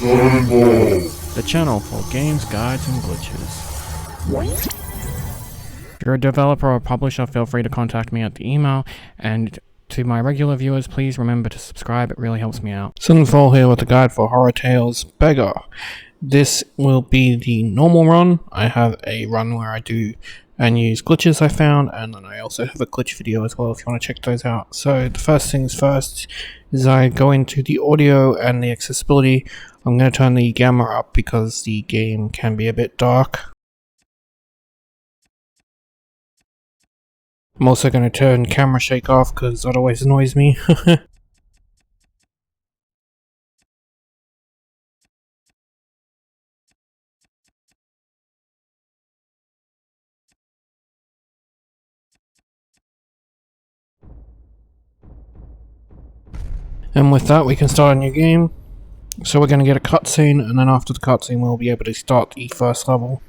the channel for games, guides, and glitches. If you're a developer or publisher, feel free to contact me at the email, and to my regular viewers, please remember to subscribe, it really helps me out. Sunfall here with a guide for Horror Tales Beggar. This will be the normal run. I have a run where I do and use glitches I found, and then I also have a glitch video as well if you want to check those out. So the first things first is I go into the audio and the accessibility. I'm going to turn the gamma up because the game can be a bit dark. I'm also going to turn camera shake off because that always annoys me. And with that we can start a new game. So we're going to get a cutscene, and then after the cutscene we'll be able to start the first level.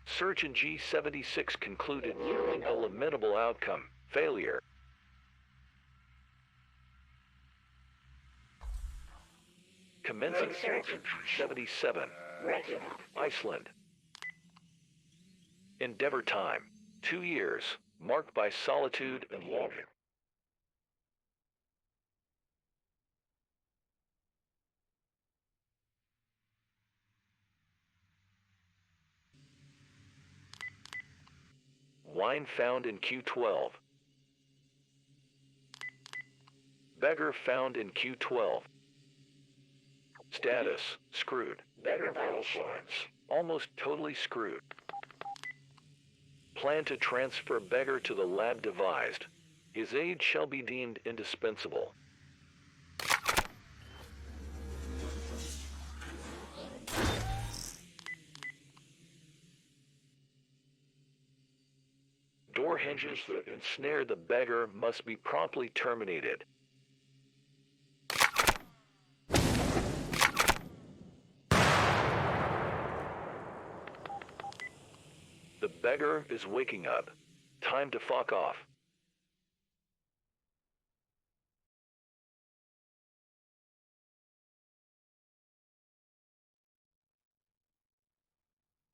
Search in G76 concluded nearing a lamentable outcome. Failure. Commencing search in 77. Iceland. Endeavor time. 2 years. Marked by solitude and longing. Wine found in Q12. Beggar found in Q12. Status, screwed. Beggar vital signs. Almost totally screwed. Plan to transfer Beggar to the lab devised. His aid shall be deemed indispensable. Door hinges that ensnare the Beggar must be promptly terminated. The Beggar is waking up. Time to fuck off.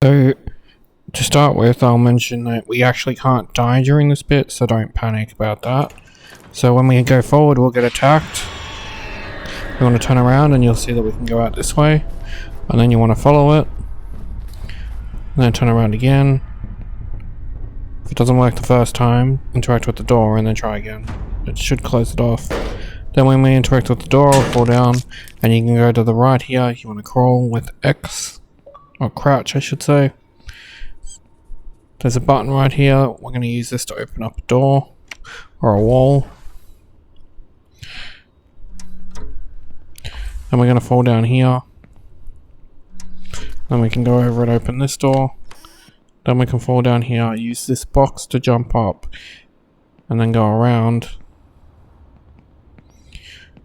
So, to start with, I'll mention that we actually can't die during this bit, so don't panic about that. So when we go forward, we'll get attacked. You want to turn around and you'll see that we can go out this way. And then you want to follow it. And then turn around again. If it doesn't work the first time, interact with the door and then try again. It should close it off. Then when we interact with the door, it'll fall down. And you can go to the right here. You want to crawl with X. Or crouch, I should say. There's a button right here. We're going to use this to open up a door or a wall. And we're going to fall down here. Then we can go over and open this door. Then we can fall down here, use this box to jump up, and then go around.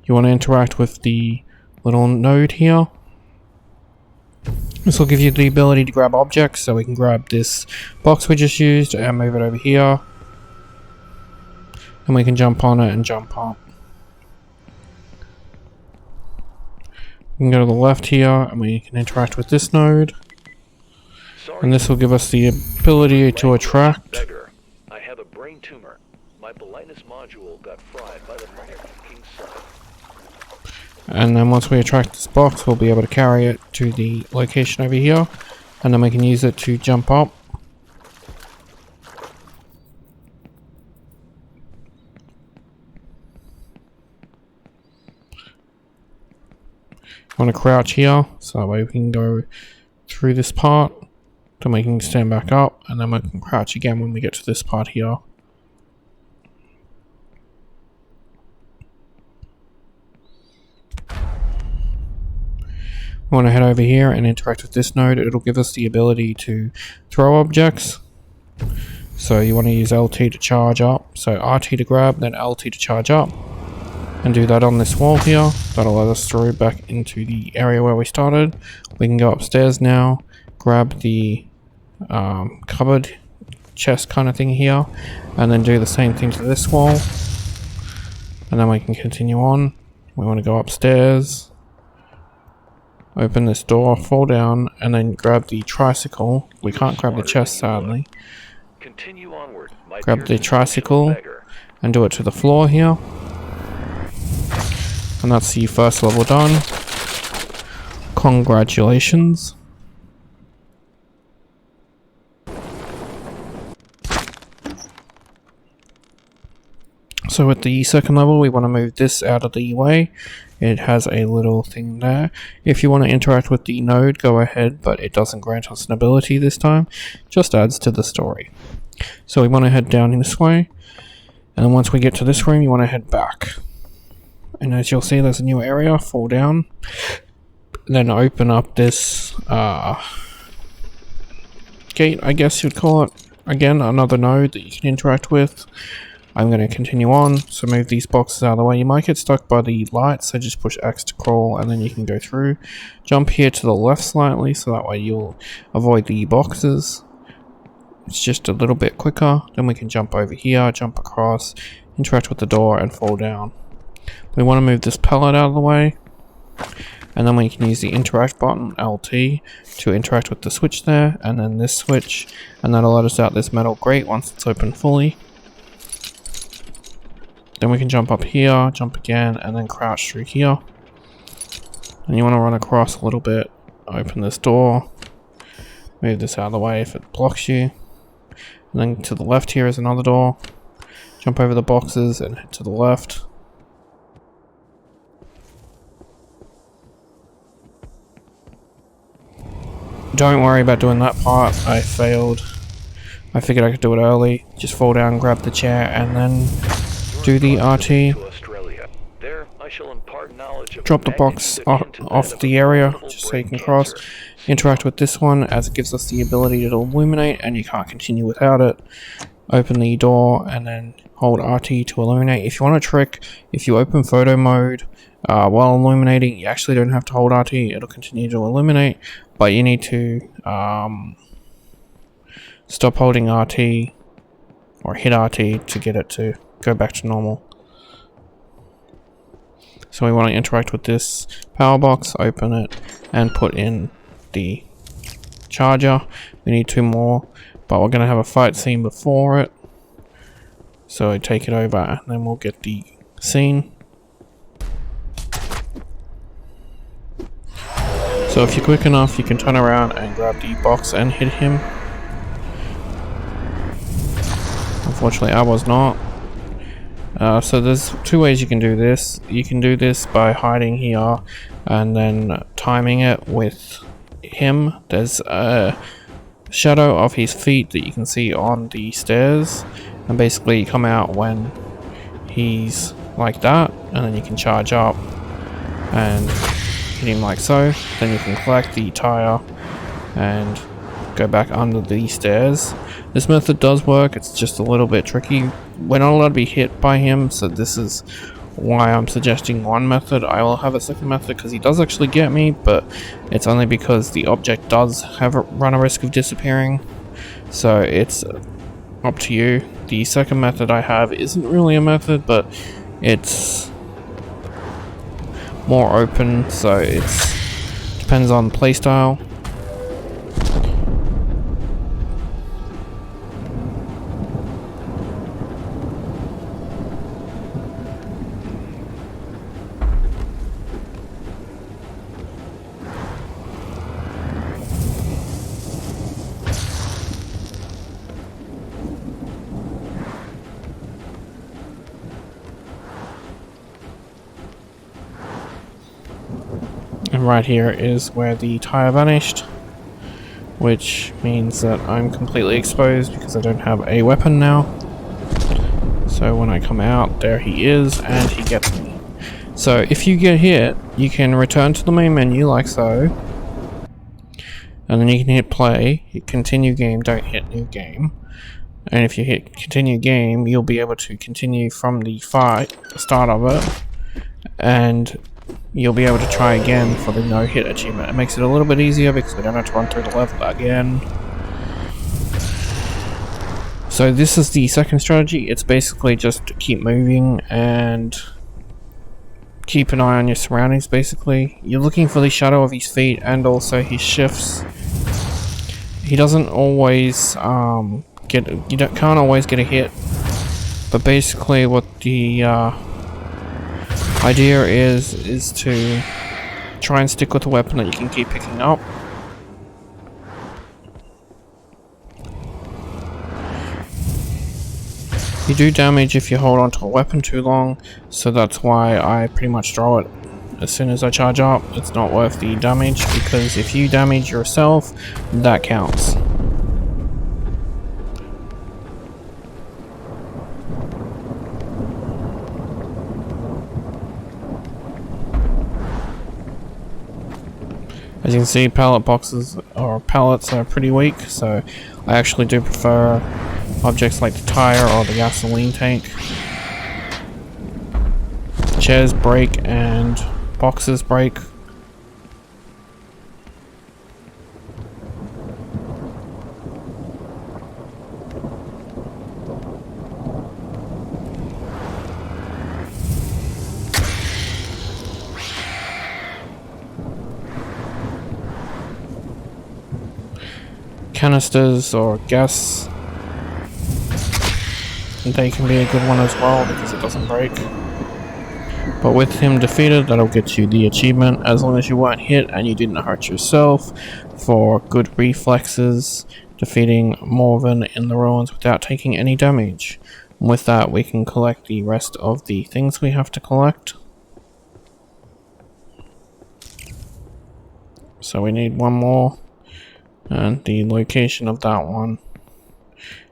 You want to interact with the little node here. This will give you the ability to grab objects, so we can grab this box we just used and move it over here. And we can jump on it and jump up. We can go to the left here and we can interact with this node. And this will give us the ability to attract. Beggar, I have a brain tumor. My politeness module got fried by the fire from King's Son. And then once we attract this box, we'll be able to carry it to the location over here. And then we can use it to jump up. Want to crouch here, so that way we can go through this part. Then we can stand back up, and then we can crouch again when we get to this part here. We want to head over here and interact with this node. It'll give us the ability to throw objects. So you want to use LT to charge up. So RT to grab, then LT to charge up. And do that on this wall here. That'll let us through back into the area where we started. We can go upstairs now, grab the cupboard chest kind of thing here, and then do the same thing to this wall. And then we can continue on. We want to go upstairs. Open this door, fall down, and then grab the tricycle. We can't grab the chest, sadly. Continue onward. My Grab the dear tricycle Beggar. and do it to the floor here. And that's the first level done. Congratulations. So with the second level, we want to move this out of the way. It has a little thing there. If you want to interact with the node, go ahead, but it doesn't grant us an ability this time. Just adds to the story. So we want to head down in this way. And then once we get to this room, you want to head back. And as you'll see, there's a new area. Fall down. Then open up this gate, I guess you'd call it. Again, another node that you can interact with. I'm going to continue on, so move these boxes out of the way. You might get stuck by the light, so just push X to crawl and then you can go through. Jump here to the left slightly, so that way you'll avoid the boxes. It's just a little bit quicker. Then we can jump over here, jump across, interact with the door and fall down. We want to move this pallet out of the way. And then we can use the interact button, LT, to interact with the switch there, and then this switch, and that'll let us out this metal grate once it's open fully. Then we can jump up here, jump again, and then crouch through here. And you want to run across a little bit, open this door, move this out of the way if it blocks you. And then to the left here is another door. Jump over the boxes and head to the left. Don't worry about doing that part, I failed. I figured I could do it early. Just fall down, grab the chair, and then do the RT. There, I shall impart knowledge of Drop the box off the area, just so you can cross. Interact with this one, as it gives us the ability to illuminate, and you can't continue without it. Open the door, and then hold RT to illuminate. If you want a trick, if you open photo mode while illuminating, you actually don't have to hold RT, it'll continue to illuminate, but you need to stop holding RT, or hit RT to get it to go back to normal. So we want to interact with this power box, open it, and put in the charger. We need 2 more, but we're going to have a fight scene before it. So I take it over, and then we'll get the scene. So if you're quick enough, you can turn around and grab the box and hit him. Unfortunately, I was not. So there's 2 ways you can do this. You can do this by hiding here and then timing it with him. There's a shadow of his feet that you can see on the stairs, and basically you come out when he's like that, and then you can charge up and hit him like so. Then you can collect the tire and go back under the stairs. This method does work, it's just a little bit tricky. We're not allowed to be hit by him, so this is why I'm suggesting one method. I will have a second method because he does actually get me, but it's only because the object does run a risk of disappearing. So it's up to you. The second method I have isn't really a method, but it's more open, so it depends on playstyle. And right here is where the tire vanished, which means that I'm completely exposed because I don't have a weapon now. So when I come out, there he is, and he gets me. So if you get hit, you can return to the main menu like so, and then you can hit play, hit continue game, don't hit new game. And if you hit continue game, you'll be able to continue from the start of it, and you'll be able to try again for the no hit achievement. It makes it a little bit easier because we don't have to run through the level again. So this is the second strategy. It's basically just to keep moving and keep an eye on your surroundings, basically. You're looking for the shadow of his feet and also his shifts. He doesn't always can't always get a hit, but basically what the idea is to try and stick with a weapon that you can keep picking up. You do damage if you hold onto a weapon too long, so that's why I pretty much throw it as soon as I charge up. It's not worth the damage, because if you damage yourself, that counts. As you can see, pallet boxes or pallets are pretty weak, so I actually do prefer objects like the tire or the gasoline tank. Chairs break and boxes break. Canisters or gas, they can be a good one as well because it doesn't break. But with him defeated, that'll get you the achievement as long as you weren't hit and you didn't hurt yourself for good reflexes, defeating Morven in the ruins without taking any damage. And with that, we can collect the rest of the things we have to collect. So we need one more. And the location of that one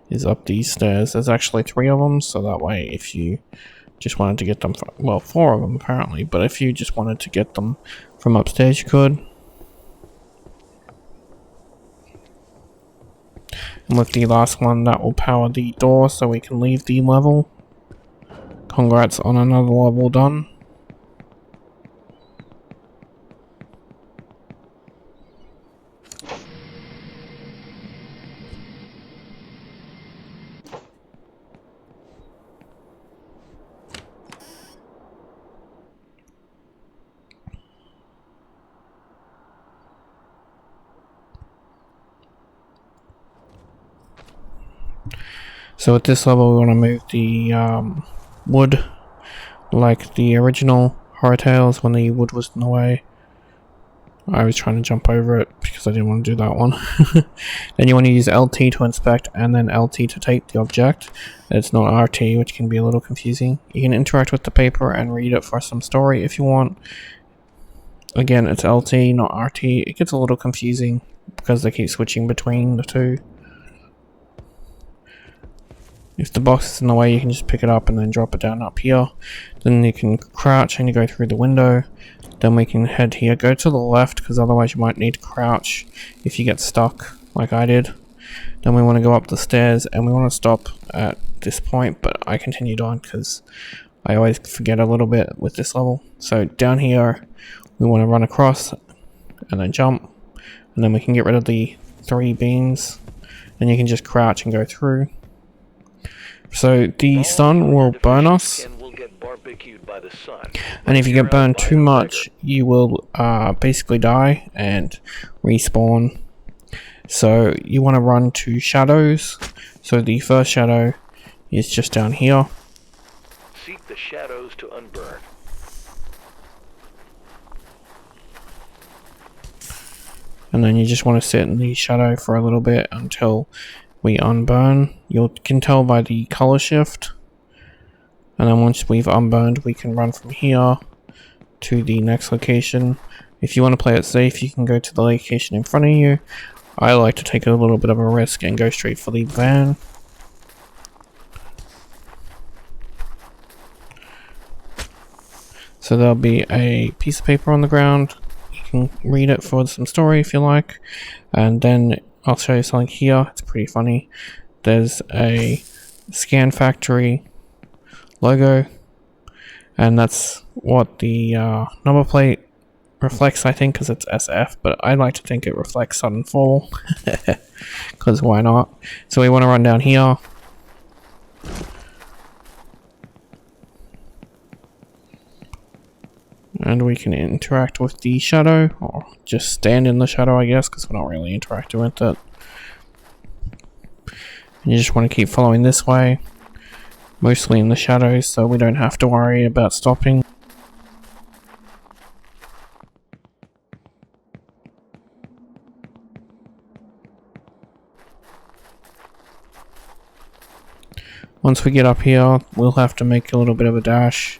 is up these stairs. There's actually 3 of them, so that way if you just wanted to get them from, well, 4 of them apparently, but if you just wanted to get them from upstairs, you could. And with the last one, that will power the door so we can leave the level. Congrats on another level done. So at this level we want to move the wood like the original Horror Tales when the wood was in the way. I was trying to jump over it because I didn't want to do that one. Then you want to use LT to inspect and then LT to take the object. It's not RT, which can be a little confusing. You can interact with the paper and read it for some story if you want. Again, it's LT, not RT. It gets a little confusing because they keep switching between the two. If the box is in the way, you can just pick it up and then drop it down up here. Then you can crouch and you go through the window. Then we can head here. Go to the left because otherwise you might need to crouch if you get stuck like I did. Then we want to go up the stairs and we want to stop at this point, but I continued on because I always forget a little bit with this level. So down here we want to run across and then jump, and then we can get rid of the 3 beams. Then you can just crouch and go through. So the sun will burn us, and if you get burned too much, you will basically die and respawn. So you want to run to shadows. So the first shadow is just down here. Seek the shadows to unburn. And then you just want to sit in the shadow for a little bit until we unburn. You can tell by the color shift. And then once we've unburned, we can run from here to the next location. If you want to play it safe, you can go to the location in front of you. I like to take a little bit of a risk and go straight for the van. So there'll be a piece of paper on the ground. You can read it for some story if you like. And then I'll show you something here. It's pretty funny. There's a Scan Factory logo, and that's what the number plate reflects, I think, because it's SF, but I like to think it reflects sudden fall, because why not? So we want to run down here. And we can interact with the shadow, or just stand in the shadow, I guess, because we're not really interacting with it. And you just want to keep following this way, mostly in the shadows, so we don't have to worry about stopping. Once we get up here, we'll have to make a little bit of a dash.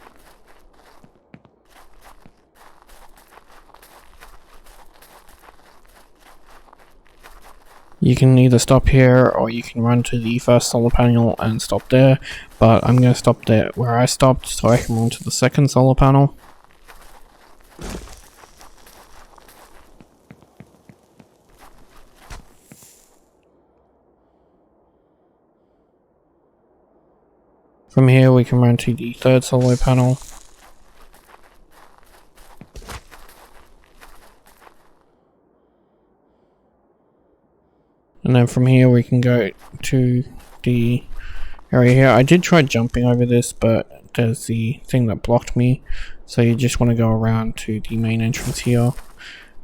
You can either stop here or you can run to the first solar panel and stop there, but I'm going to stop there where I stopped so I can run to the second solar panel. From here we can run to the third solar panel. And then from here we can go to the area here. I did try jumping over this, but there's the thing that blocked me. So you just want to go around to the main entrance here.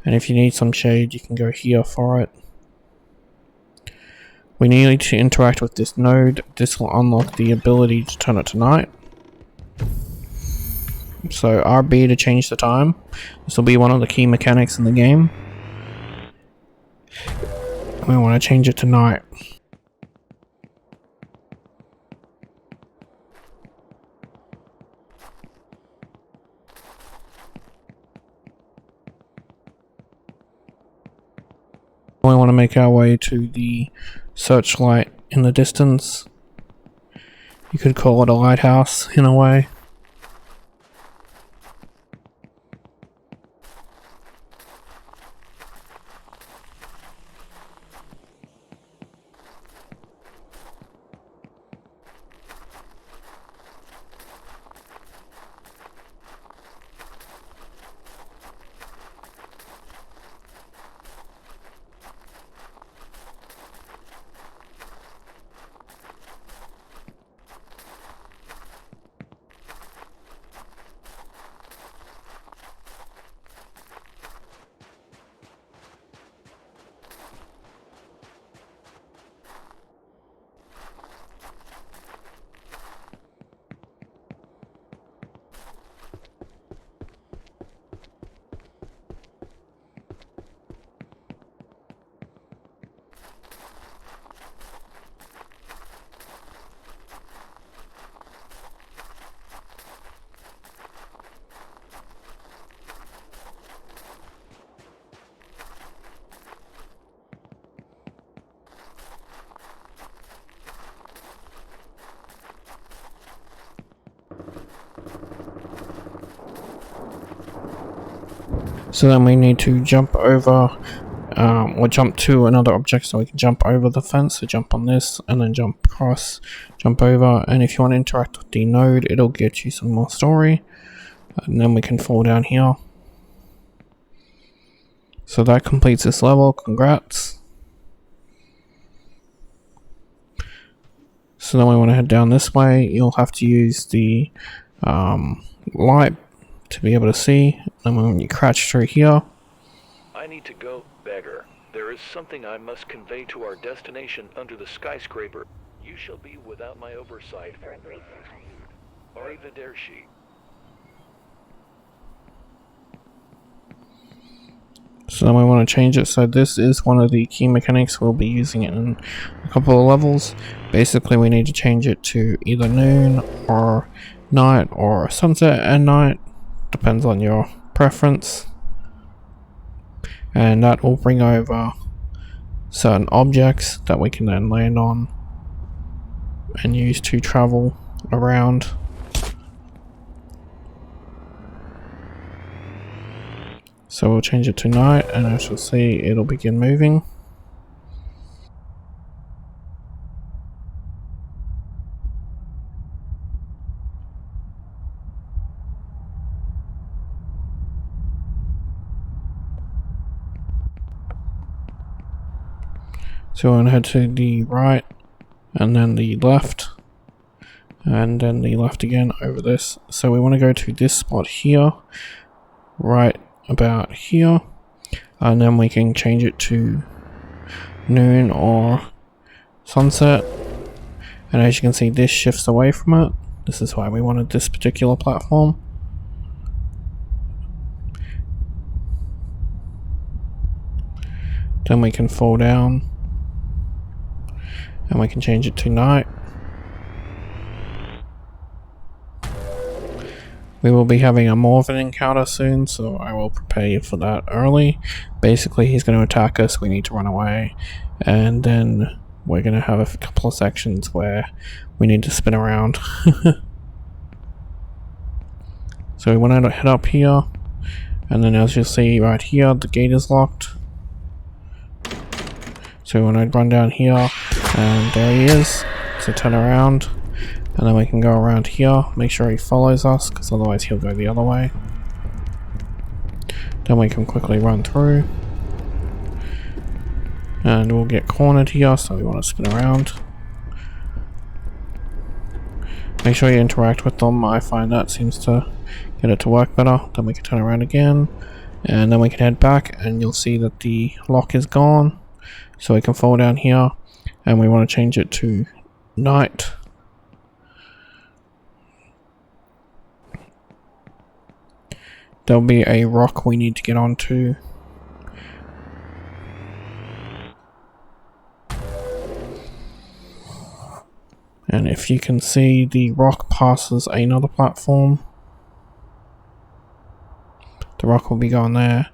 And if you need some shade, you can go here for it. We need to interact with this node. This will unlock the ability to turn it to night. So RB to change the time. This will be one of the key mechanics in the game. We want to change it to night. We want to make our way to the searchlight in the distance. You could call it a lighthouse in a way. So then we need to jump over, or jump to another object so we can jump over the fence. So jump on this and then jump across, jump over, and if you want to interact with the node, it'll get you some more story. And then we can fall down here. So that completes this level, congrats. So then we want to head down this way. You'll have to use the light to be able to see. And when you crouch through here. I need to go, Beggar. There is something I must convey to our destination under the skyscraper. You shall be without my oversight. Arrivederci. So then we want to change it. So this is one of the key mechanics. We'll be using it in a couple of levels. Basically we need to change it to either noon or night or sunset and night. Depends on your preference. And that will bring over certain objects that we can then land on and use to travel around. So we'll change it to night, and as you'll see, it'll begin moving. So we're going to head to the right, and then the left, and then the left again over this. So we want to go to this spot here, right about here, and then we can change it to noon or sunset. And as you can see, this shifts away from it. This is why we wanted this particular platform. Then we can fall down and we can change it to night. We will be having a Morven encounter soon, so I will prepare you for that early. Basically, he's going to attack us, we need to run away, and then we're going to have a couple of sections where we need to spin around. So we want to head up here, and then as you'll see right here, the gate is locked. So we want to run down here, and there he is. So turn around, and then we can go around here, make sure he follows us, because otherwise he'll go the other way. Then we can quickly run through. And we'll get cornered here, so we want to spin around. Make sure you interact with them, I find that seems to get it to work better. Then we can turn around again, and then we can head back, and you'll see that the lock is gone. So we can fall down here, and we want to change it to night. There'll be a rock we need to get onto. And if you can see, the rock passes another platform. The rock will be going there.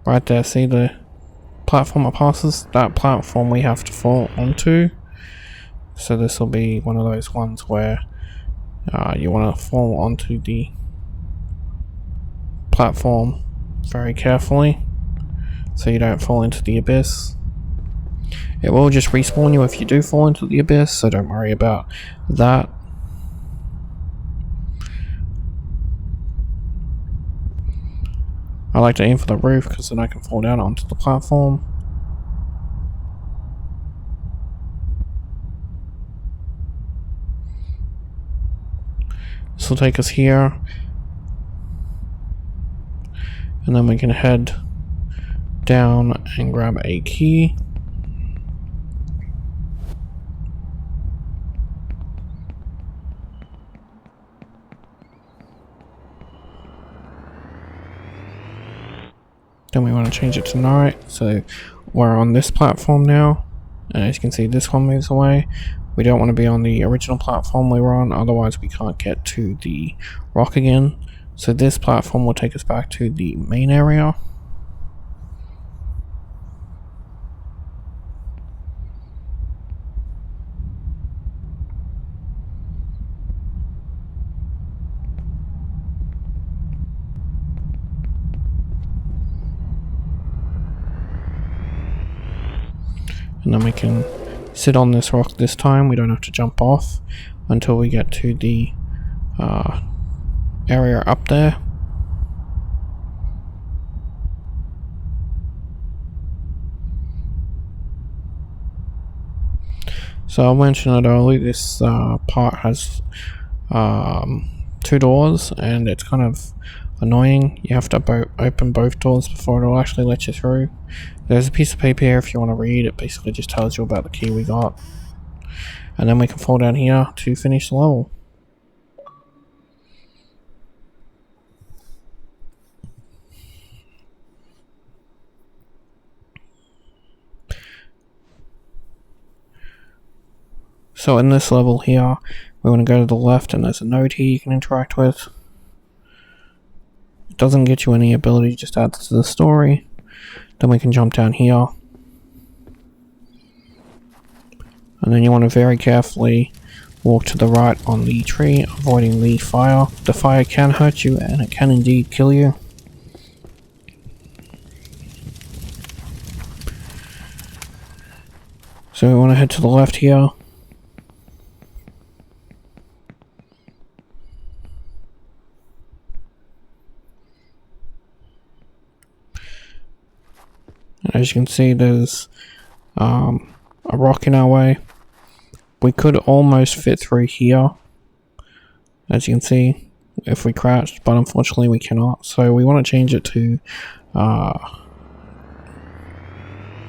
Right there, see the platform it passes? That platform we have to fall onto. So this will be one of those ones where you want to fall onto the platform very carefully so you don't fall into the abyss. It will just respawn you if you do fall into the abyss, so don't worry about that. I like to aim for the roof because then I can fall down onto the platform. This will take us here. And then we can head down and grab a key. Then we want to change it to night, so we're on this platform now, and as you can see this one moves away. We don't want to be on the original platform we were on, otherwise we can't get to the rock again. So this platform will take us back to the main area. And then we can sit on this rock this time. We don't have to jump off until we get to the area up there. So I mentioned it earlier, this part has 2 doors, and it's kind of annoying. You have to open both doors before it'll actually let you through. There's a piece of paper here if you want to read. It basically just tells you about the key we got. And then we can fall down here to finish the level. So in this level here, we want to go to the left, and there's a node here you can interact with. It doesn't get you any ability, just adds to the story. Then we can jump down here. And then you want to very carefully walk to the right on the tree, avoiding the fire. The fire can hurt you, and it can indeed kill you. So we want to head to the left here. As you can see, there's a rock in our way. We could almost fit through here, as you can see, if we crouched, but unfortunately we cannot. So we want to change it to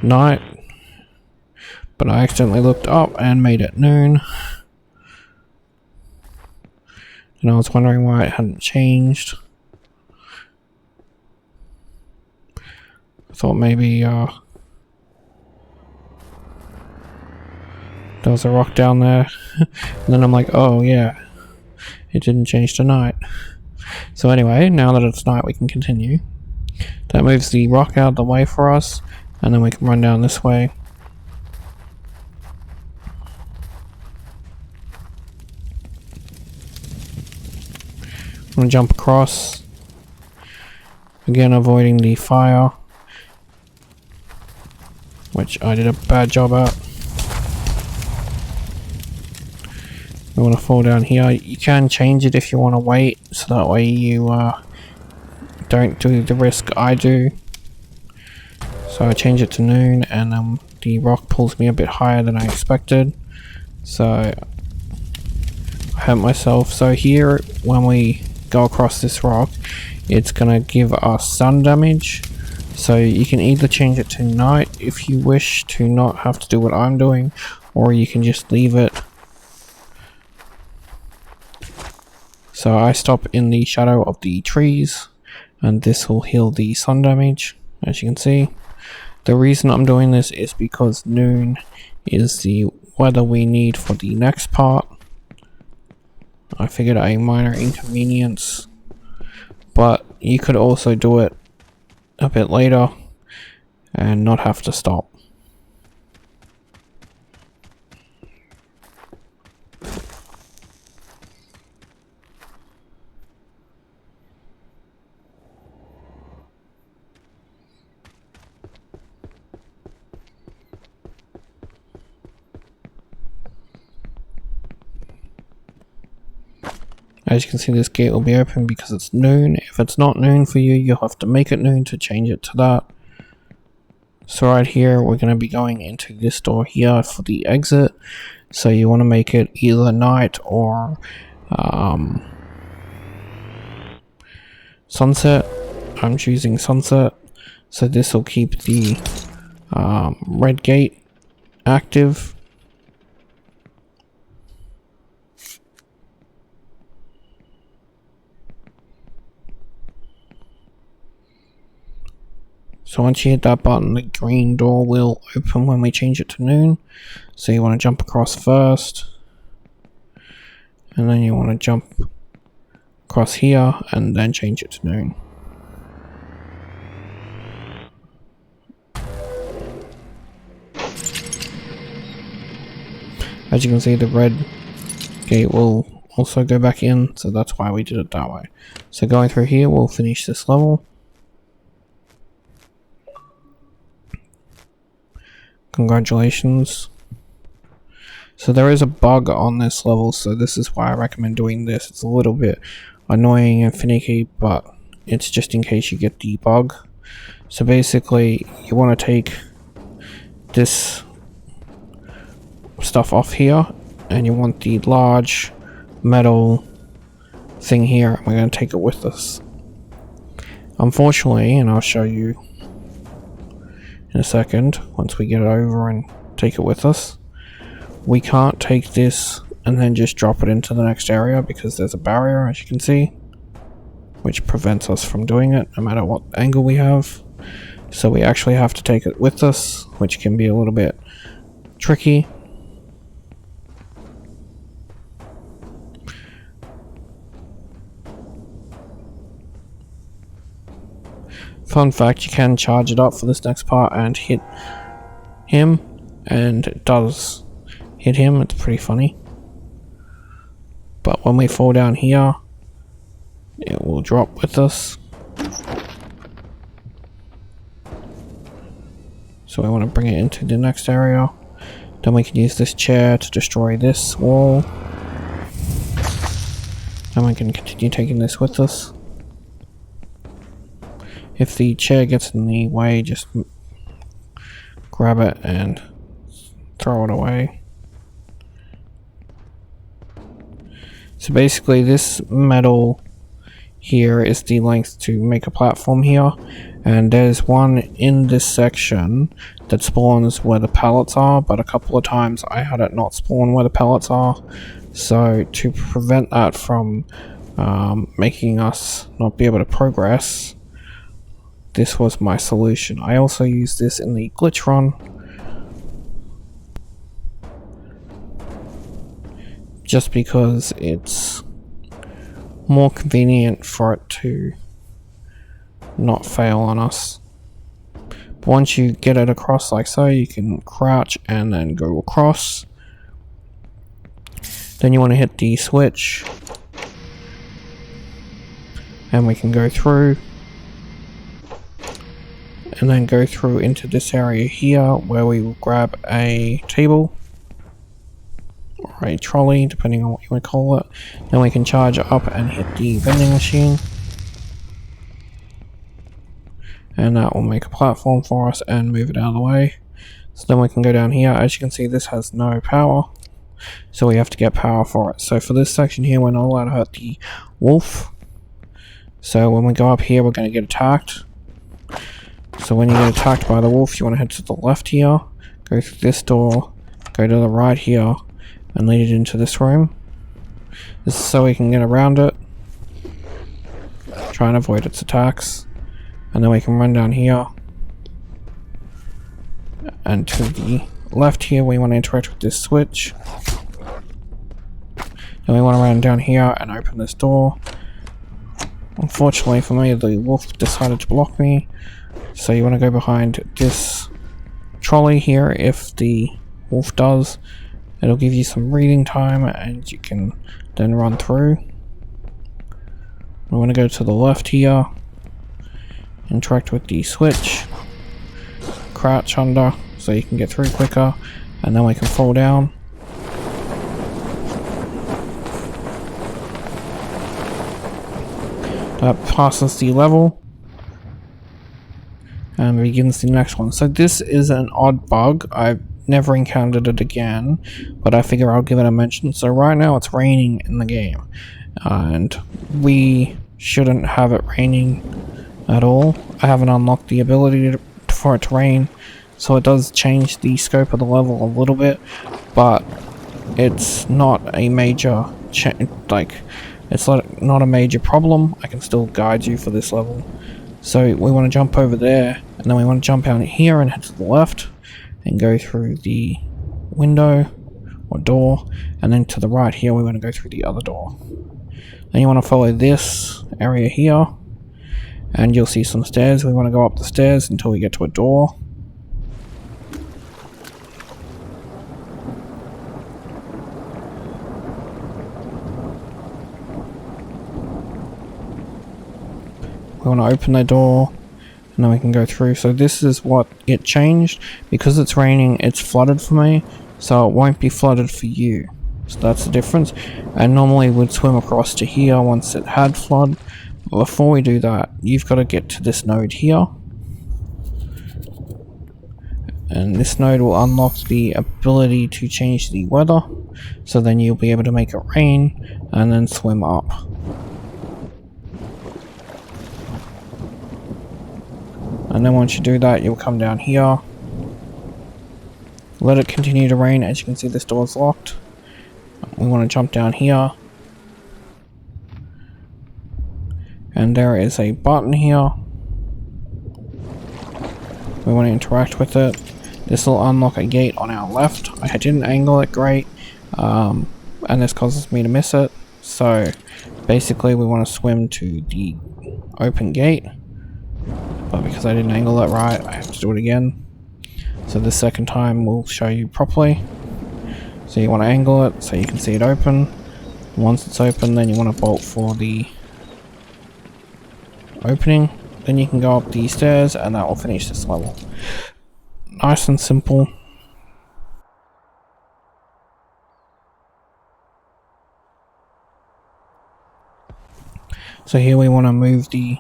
night. But I accidentally looked up and made it noon. And I was wondering why it hadn't changed. I thought maybe there was a rock down there. And then I'm like, oh yeah, it didn't change to night. So anyway, now that it's night we can continue. That moves the rock out of the way for us, and then we can run down this way. I'm gonna jump across. Again, avoiding the fire, which I did a bad job at. We want to fall down here. You can change it if you want to wait, so that way you don't do the risk I do. So I change it to noon, and the rock pulls me a bit higher than I expected. So I hurt myself. So here, when we go across this rock, it's gonna give us sun damage. So you can either change it to night if you wish to not have to do what I'm doing, or you can just leave it. So I stop in the shadow of the trees, and this will heal the sun damage, as you can see. The reason I'm doing this is because noon is the weather we need for the next part. I figured a minor inconvenience, but you could also do it a bit later and not have to stop. As you can see, this gate will be open because it's noon. If it's not noon for you, you'll have to make it noon to change it to that. So right here, we're going to be going into this door here for the exit. So you want to make it either night or sunset. I'm choosing sunset. So this will keep the red gate active. So once you hit that button, the green door will open when we change it to noon. So you want to jump across first, and then you want to jump across here and then change it to noon. As you can see, the red gate will also go back in, so that's why we did it that way. So going through here, we'll finish this level. Congratulations. So there is a bug on this level, so this is why I recommend doing this. It's a little bit annoying and finicky, but it's just in case you get the bug. So basically, you want to take this stuff off here, and you want the large metal thing here. We're going to take it with us. Unfortunately, and I'll show you in a second, once we get it over and take it with us, we can't take this and then just drop it into the next area because there's a barrier, as you can see, which prevents us from doing it no matter what angle we have. So we actually have to take it with us, which can be a little bit tricky. Fun fact, you can charge it up for this next part and hit him, and it does hit him. It's pretty funny. But when we fall down here, it will drop with us. So we want to bring it into the next area. Then we can use this chair to destroy this wall. And we can continue taking this with us. If the chair gets in the way, just grab it and throw it away. So basically this metal here is the length to make a platform here, and there's one in this section that spawns where the pallets are, but a couple of times I had it not spawn where the pallets are. So to prevent that from making us not be able to progress, this was my solution. I also used this in the glitch run, just because it's more convenient for it to not fail on us. But once you get it across like so, you can crouch and then go across. Then you want to hit the switch, and we can go through, and then go through into this area here where we will grab a table or a trolley, depending on what you want to call it. Then we can charge up and hit the vending machine, and that will make a platform for us and move it out of the way. So then we can go down here. As you can see, this has no power, so we have to get power for it. So for this section here, we're not allowed to hurt the wolf. So when we go up here, we're going to get attacked. So when you get attacked by the wolf, you want to head to the left here, go through this door, go to the right here, and lead it into this room. This is so we can get around it, try and avoid its attacks, and then we can run down here. And to the left here, we want to interact with this switch. Then we want to run down here and open this door. Unfortunately for me, the wolf decided to block me, so you want to go behind this trolley here. If the wolf does, it'll give you some reading time and you can then run through. We want to go to the left here, interact with the switch, crouch under so you can get through quicker, and then we can fall down. That passes the level and begins the next one. So this is an odd bug. I've never encountered it again, but I figure I'll give it a mention. So right now it's raining in the game, and we shouldn't have it raining at all. I haven't unlocked the ability for it to rain, so it does change the scope of the level a little bit, but it's not a major it's not a major problem. I can still guide you for this level. So we want to jump over there, and then we want to jump out here and head to the left and go through the window or door, and then to the right here we want to go through the other door. Then you want to follow this area here, and you'll see some stairs. We want to go up the stairs until we get to a door. We want to open the door, and then we can go through. So this is what it changed. Because it's raining, it's flooded for me, so it won't be flooded for you. So that's the difference. And normally we'd swim across to here once it had flood. But before we do that, you've got to get to this node here, and this node will unlock the ability to change the weather, so then you'll be able to make it rain and then swim up. And then once you do that, you'll come down here, let it continue to rain. As you can see, this door is locked. We want to jump down here, and there is a button here. We want to interact with it. This will unlock a gate on our left. I didn't angle it great, and this causes me to miss it. So basically we want to swim to the open gate, but because I didn't angle it right, I have to do it again. So the second time we'll show you properly. So you want to angle it so you can see it open. Once it's open, then you want to bolt for the opening. Then you can go up these stairs, and that will finish this level. Nice and simple. So here we want to move the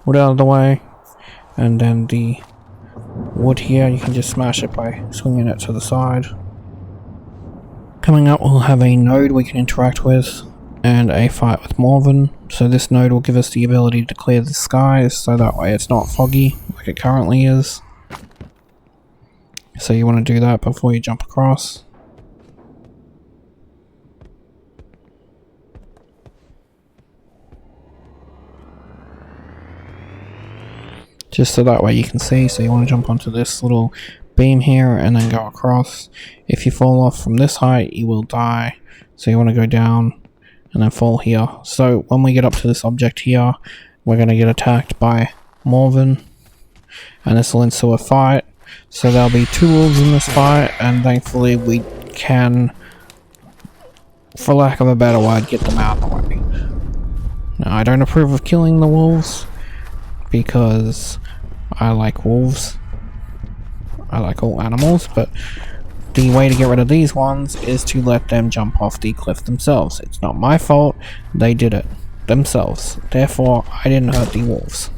wood out of the way, and then the wood here, you can just smash it by swinging it to the side. Coming up, we'll have a node we can interact with, and a fight with Morven. So this node will give us the ability to clear the skies, so that way it's not foggy like it currently is. So you want to do that before you jump across. Just so that way you can see, so you want to jump onto this little beam here and then go across. If you fall off from this height, you will die. So you want to go down and then fall here. So when we get up to this object here, we're going to get attacked by Morven. And this will ensue a fight. So there'll be 2 wolves in this fight, and thankfully we can, for lack of a better word, get them out of the way. Now I don't approve of killing the wolves, because I like wolves. I like all animals, but the way to get rid of these ones is to let them jump off the cliff themselves. It's not my fault, they did it themselves. Therefore, I didn't hurt the wolves.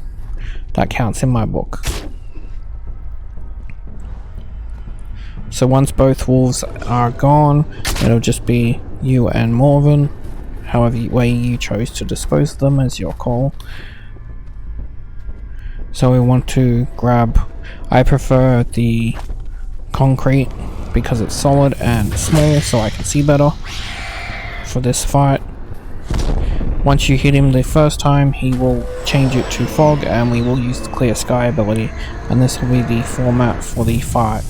That counts in my book. So once both wolves are gone, it'll just be you and Morven. However way you chose to dispose of them is your call. So we want to grab, I prefer the concrete because it's solid and small, so I can see better for this fight. Once you hit him the first time, he will change it to fog, and we will use the clear sky ability, and this will be the format for the fight.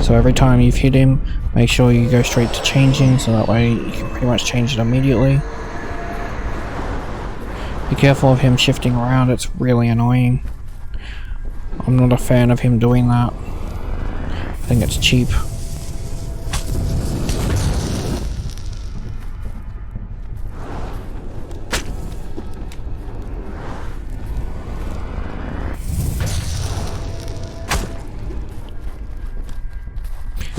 So every time you've hit him, make sure you go straight to changing, so that way you can pretty much change it immediately. Be careful of him shifting around, it's really annoying. I'm not a fan of him doing that. I think it's cheap.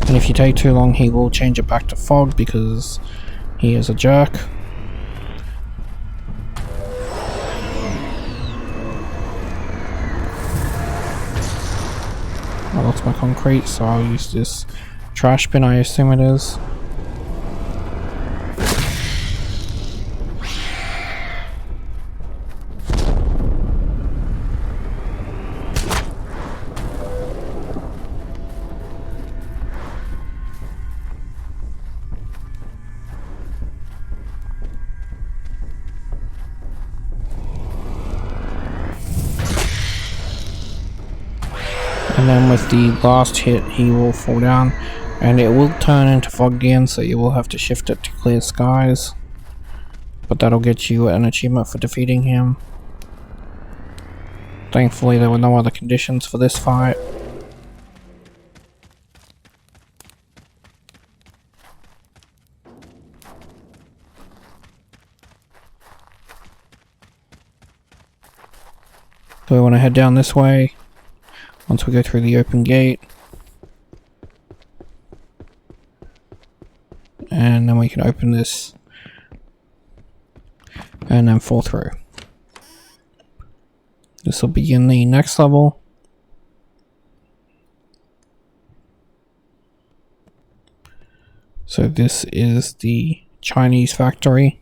And if you take too long, he will change it back to fog because he is a jerk. I lost my concrete, so I'll use this trash bin, I assume it is. And then with the last hit, he will fall down, and it will turn into fog again, so you will have to shift it to clear skies. But that'll get you an achievement for defeating him. Thankfully, there were no other conditions for this fight. So we want to head down this way. Once we go through the open gate, and then we can open this and then fall through. This will begin the next level. So this is the Chinese factory,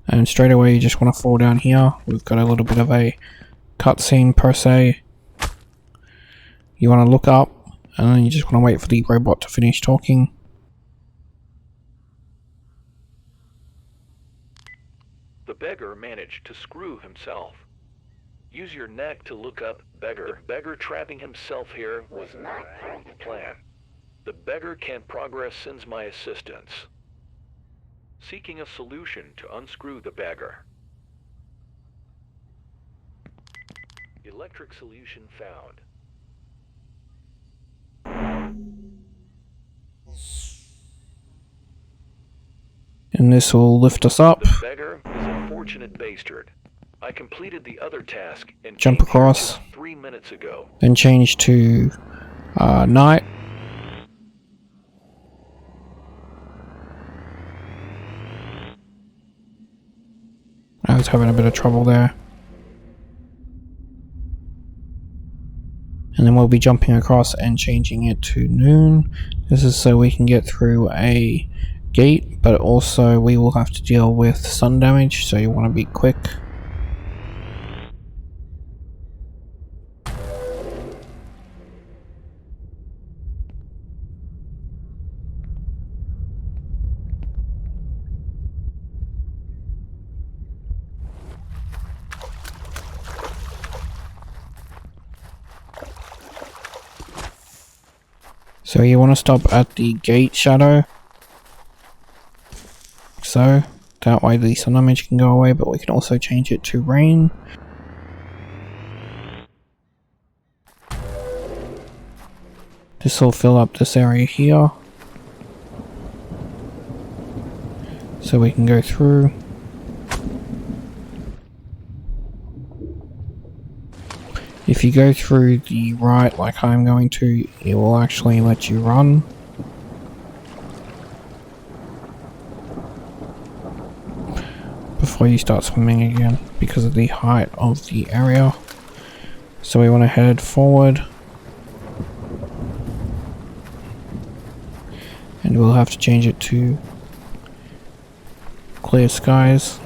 and straight away you just want to fall down here. We've got a little bit of a cutscene per se. You want to look up, and then you just want to wait for the robot to finish talking. The beggar managed to screw himself. Use your neck to look up Beggar. The beggar trapping himself here was not part of the plan. The beggar can't progress since my assistance. Seeking a solution to unscrew the beggar. Electric solution found. And this will lift us up. The beggar is a fortunate bastard. I completed the other task and Jump across. 3 minutes ago. Then change to night. I was having a bit of trouble there. And then we'll be jumping across and changing it to noon. This is so we can get through a gate, but also we will have to deal with sun damage, so you want to be quick. So you want to stop at the gate shadow. So that way the sun damage can go away, but we can also change it to rain. This will fill up this area here, so we can go through. If you go through the right, like I'm going to, it will actually let you run. Before you start swimming again, because of the height of the area. So we want to head forward. And we'll have to change it to clear skies.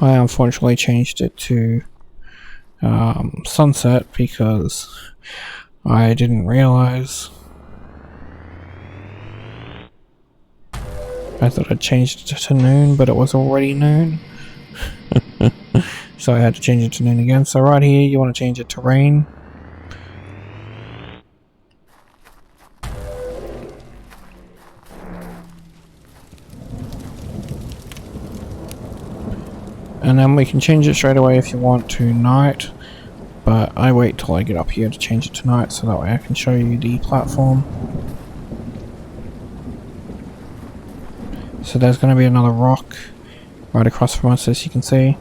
I unfortunately changed it to sunset because I didn't realize. I thought I changed it to noon, but it was already noon. So I had to change it to noon again. So right here, you want to change it to rain. And then we can change it straight away if you want to night, but I wait till I get up here to change it to night so that way I can show you the platform. So there's going to be another rock right across from us, as you can see.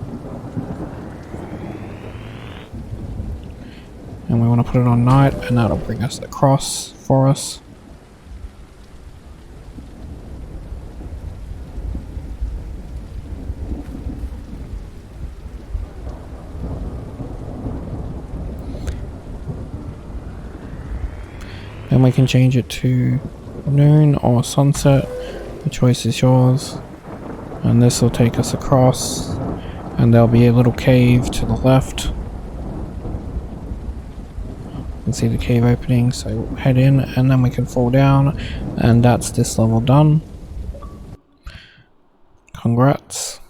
And we want to put it on night, and that'll bring us across for us. Then we can change it to noon or sunset. The choice is yours. And this will take us across. And there'll be a little cave to the left. You can see the cave opening, so head in and then we can fall down. And that's this level done. Congrats.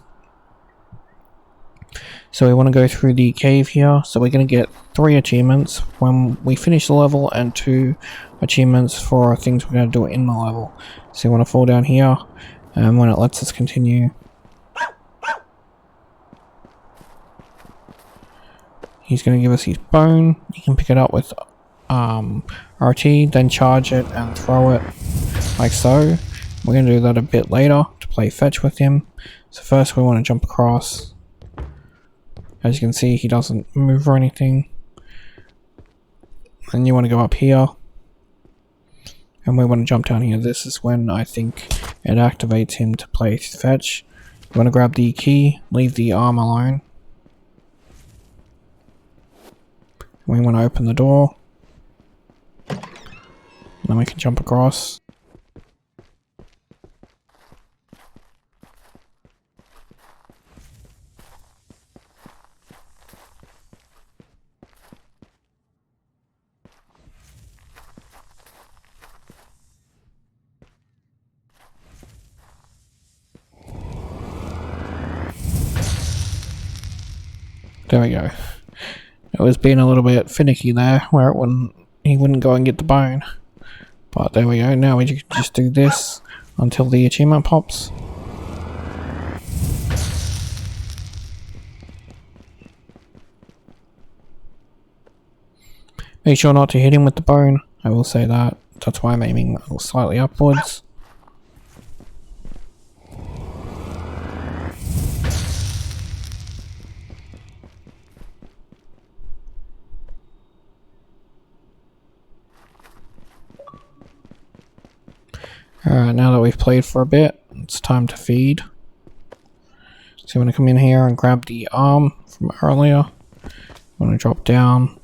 So we want to go through the cave here. So we're going to get 3 achievements when we finish the level and 2 achievements for things we're going to do in the level. So you want to fall down here, and when it lets us continue, he's going to give us his bone. You can pick it up with RT, then charge it and throw it like so. We're going to do that a bit later to play fetch with him. So first we want to jump across. As you can see, he doesn't move or anything. And you want to go up here. And we want to jump down here. This is when I think it activates him to play fetch. You want to grab the key, leave the arm alone. We want to open the door. And then we can jump across. There we go. It was being a little bit finicky there, where he wouldn't go and get the bone. But there we go. Now we just do this until the achievement pops. Make sure not to hit him with the bone. I will say that. That's why I'm aiming slightly upwards. Alright, now that we've played for a bit, it's time to feed. So I'm going to come in here and grab the arm from earlier. I'm going to drop down.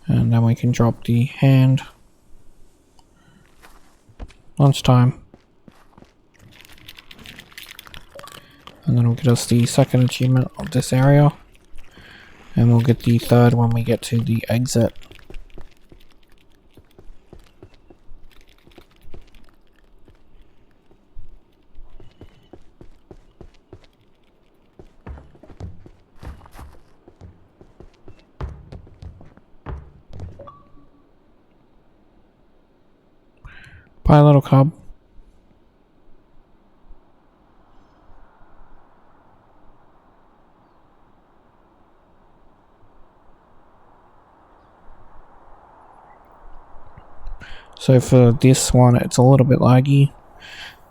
And then we can drop the hand. Lunchtime. And then we'll get us the second achievement of this area. And we'll get the third when we get to the exit. Bye, little cub. So for this one, it's a little bit laggy.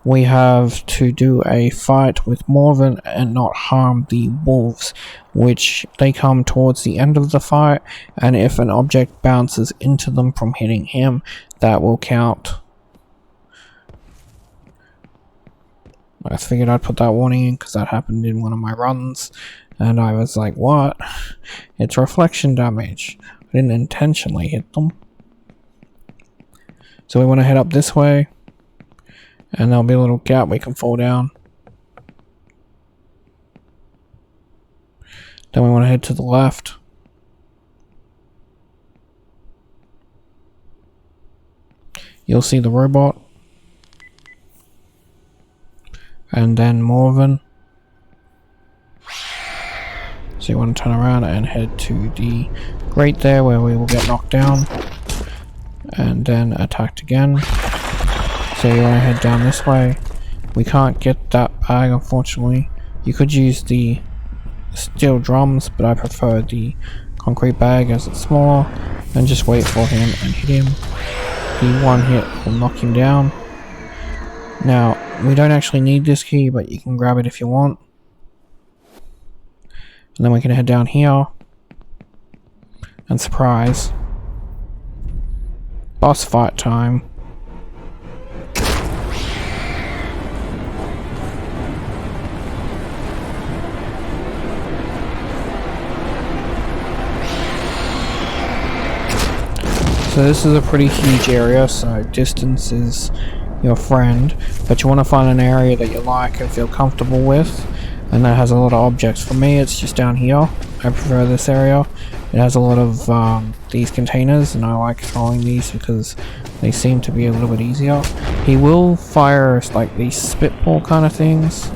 We have to do a fight with Morven and not harm the wolves, which they come towards the end of the fight, and if an object bounces into them from hitting him, that will count. I figured I'd put that warning in because that happened in one of my runs, and I was like, what? It's reflection damage. I didn't intentionally hit them. So we want to head up this way, and there'll be a little gap we can fall down. Then we want to head to the left. You'll see the robot. And then Morven. So you want to turn around and head to the grate there where we will get knocked down. And then attacked again. So you want to head down this way. We can't get that bag, unfortunately. You could use the steel drums, but I prefer the concrete bag as it's smaller. And just wait for him and hit him. The one hit will knock him down. Now, we don't actually need this key, but you can grab it if you want. And then we can head down here. And surprise. Boss fight time. So this is a pretty huge area, so distance is your friend, but you want to find an area that you like and feel comfortable with, and that has a lot of objects. For me, it's just down here. I prefer this area. It has a lot of these containers, and I like throwing these because they seem to be a little bit easier. He will fire like these spitball kind of things,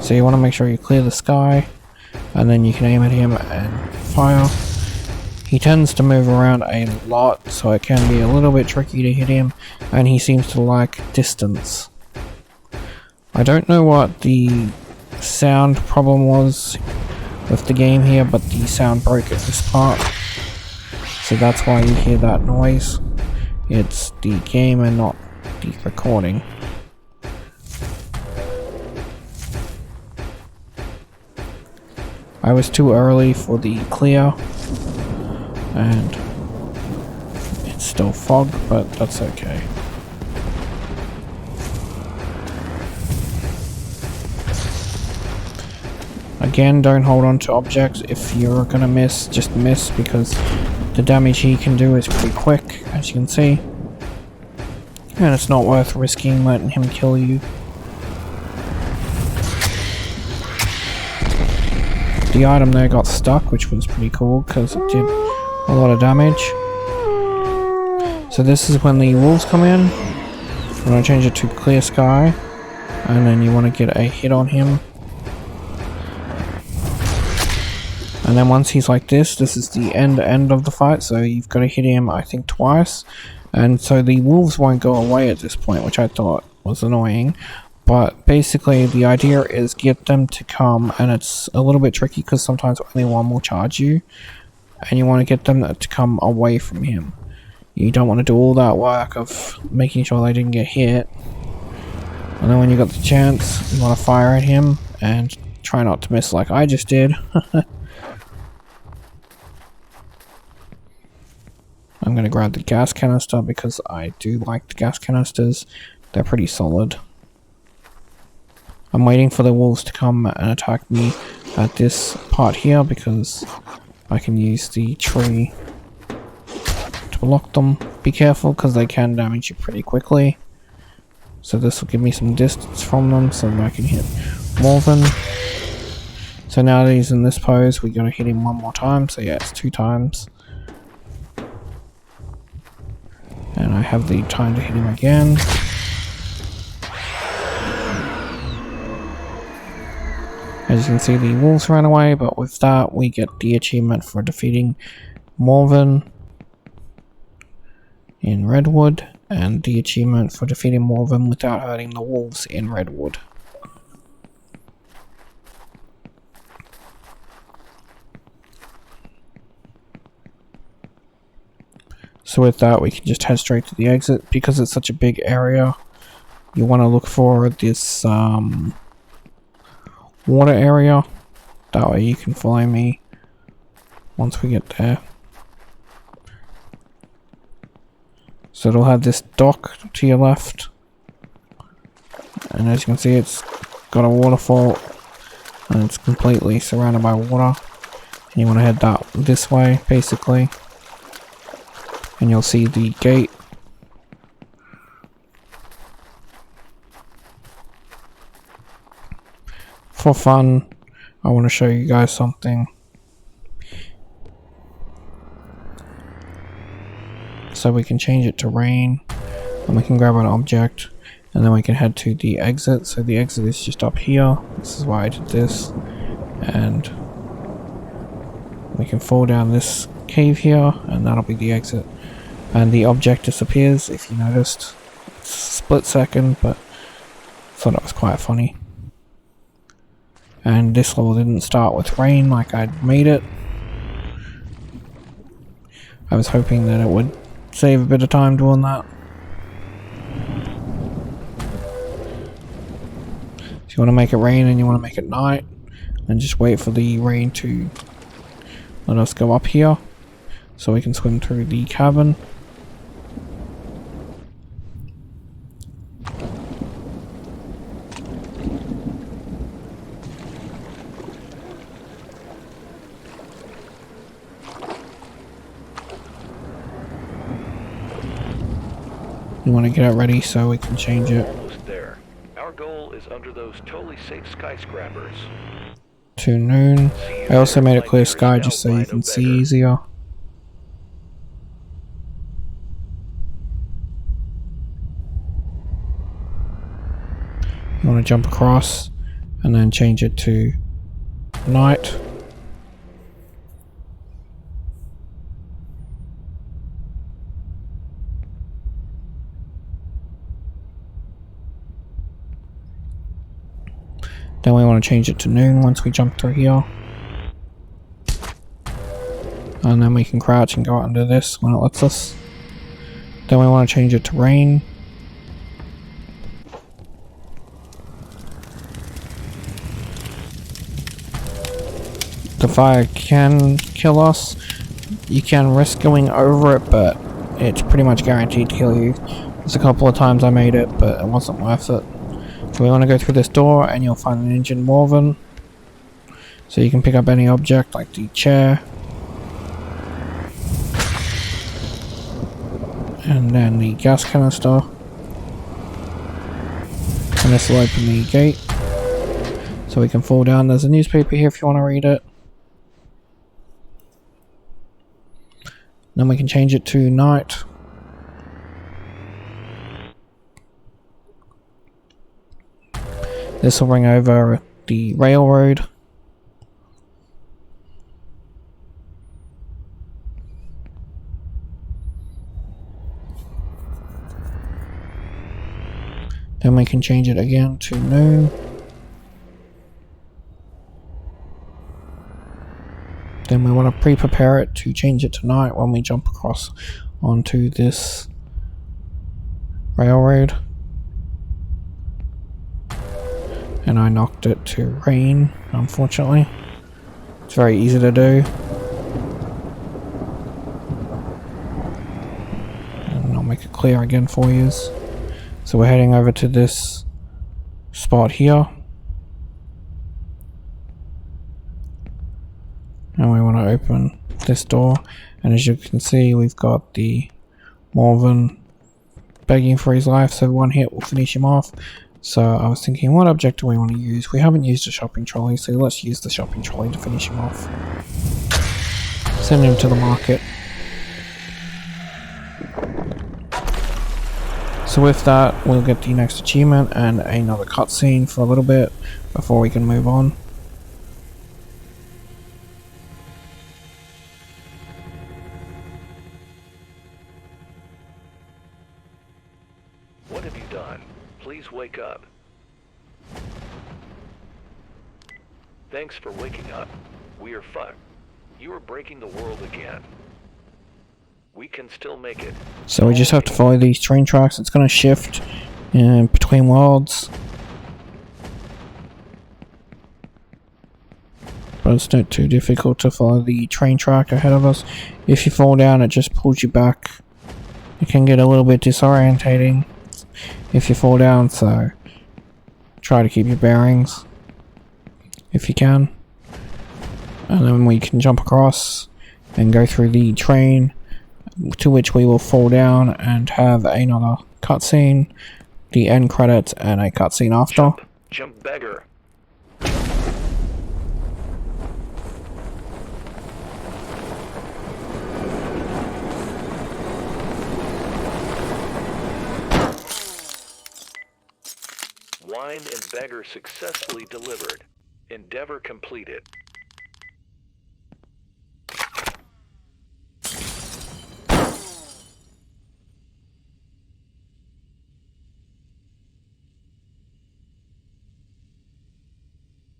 so you want to make sure you clear the sky, and then you can aim at him and fire. He tends to move around a lot, so it can be a little bit tricky to hit him, and he seems to like distance. I don't know what the sound problem was with the game here, but the sound broke at this part, so that's why you hear that noise. It's the game and not the recording. I was too early for the clear, and it's still fog, but that's okay. Again, don't hold on to objects. If you're gonna miss, just miss, because the damage he can do is pretty quick, as you can see. And it's not worth risking letting him kill you. The item there got stuck, which was pretty cool, because it did a lot of damage. So this is when the wolves come in. You want to change it to clear sky, and then you want to get a hit on him. And then once he's like this is the end of the fight, so you've got to hit him, I think, twice. And so the wolves won't go away at this point, which I thought was annoying. But basically the idea is get them to come, and it's a little bit tricky because sometimes only one will charge you. And you want to get them to come away from him. You don't want to do all that work of making sure they didn't get hit. And then when you got the chance, you want to fire at him and try not to miss like I just did. And I'm going to grab the gas canister because I do like the gas canisters. They're pretty solid. I'm waiting for the wolves to come and attack me at this part here because I can use the tree to block them. Be careful because they can damage you pretty quickly. So this will give me some distance from them so that I can hit more of them. So now that he's in this pose, we're going to hit him one more time. So yeah, it's 2 times. And I have the time to hit him again. As you can see, the wolves ran away, but with that we get the achievement for defeating Morven in Redwood, and the achievement for defeating Morven without hurting the wolves in Redwood. So with that we can just head straight to the exit. Because it's such a big area, you want to look for this water area. That way you can follow me once we get there. So it'll have this dock to your left, and as you can see it's got a waterfall and it's completely surrounded by water, and you want to head this way basically, and you'll see the gate. For fun, I want to show you guys something. So we can change it to rain, and we can grab an object, and then we can head to the exit. So the exit is just up here. This is why I did this. And we can fall down this cave here, and that'll be the exit. And the object disappears, if you noticed. It's a split second, but I thought it was quite funny. And this level didn't start with rain like I'd made it. I was hoping that it would save a bit of time doing that. If you want to make it rain and you want to make it night, then just wait for the rain to let us go up here so we can swim through the cabin. You want to get it ready so we can change it. Almost there. Our goal is under those totally safe skyscrapers. To noon. I also made a clear sky just so you can see easier. You want to jump across and then change it to night. Then we want to change it to noon once we jump through here. And then we can crouch and go under this when it lets us. Then we want to change it to rain. The fire can kill us. You can risk going over it, but it's pretty much guaranteed to kill you. There's a couple of times I made it, but it wasn't worth it. So we want to go through this door and you'll find an engine Morven. So you can pick up any object like the chair. And then the gas canister. And this will open the gate. So we can fall down. There's a newspaper here if you want to read it. Then we can change it to night. This will bring over the railroad. Then we can change it again to noon. Then we want to pre-prepare it to change it to night when we jump across onto this railroad. And I knocked it to rain, unfortunately. It's very easy to do. clear again for you. So we're heading over to this spot here. And we want to open this door. And as you can see, we've got the Morven begging for his life, so one hit will finish him off. So I was thinking, what object do we want to use? We haven't used the shopping trolley, so let's use the shopping trolley to finish him off. Send him to the market. So with that, we'll get the next achievement and another cutscene for a little bit before we can move on. What have you done? Please wake up. Thanks for waking up. We are fucked. You are breaking the world again. We can still make it. So we just have to follow these train tracks. It's going to shift between worlds. But it's not too difficult to follow the train track ahead of us. If you fall down, it just pulls you back. It can get a little bit disorientating if you fall down, so try to keep your bearings if you can. And then we can jump across and go through the train, to which we will fall down and have another cutscene, the end credits, and a cutscene after. Jump, Beggar. Wine and Beggar successfully delivered. Endeavor completed.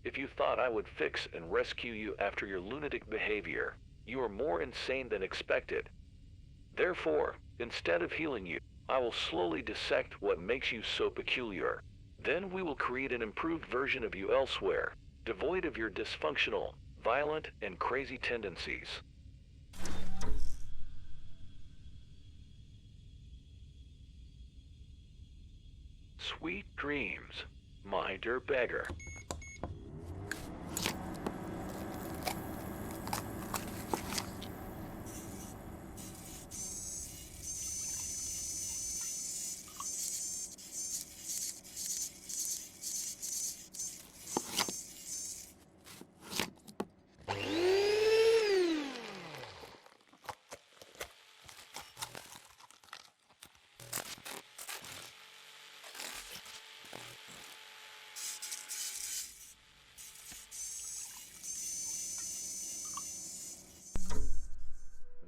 If you thought I would fix and rescue you after your lunatic behavior, you are more insane than expected. Therefore, instead of healing you, I will slowly dissect what makes you so peculiar. Then we will create an improved version of you elsewhere, devoid of your dysfunctional, violent, and crazy tendencies. Sweet dreams, my dear Beggar.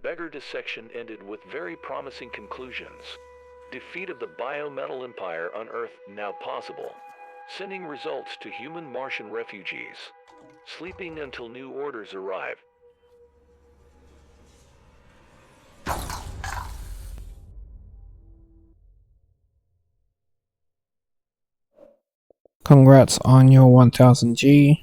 Beggar dissection ended with very promising conclusions. Defeat of the biometal empire on Earth now possible. Sending results to human Martian refugees. Sleeping until new orders arrive. Congrats on your 1000G.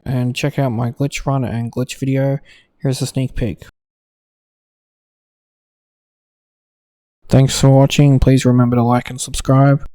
And check out my glitch run and glitch video. Here's a sneak peek. Thanks for watching. Please remember to like and subscribe.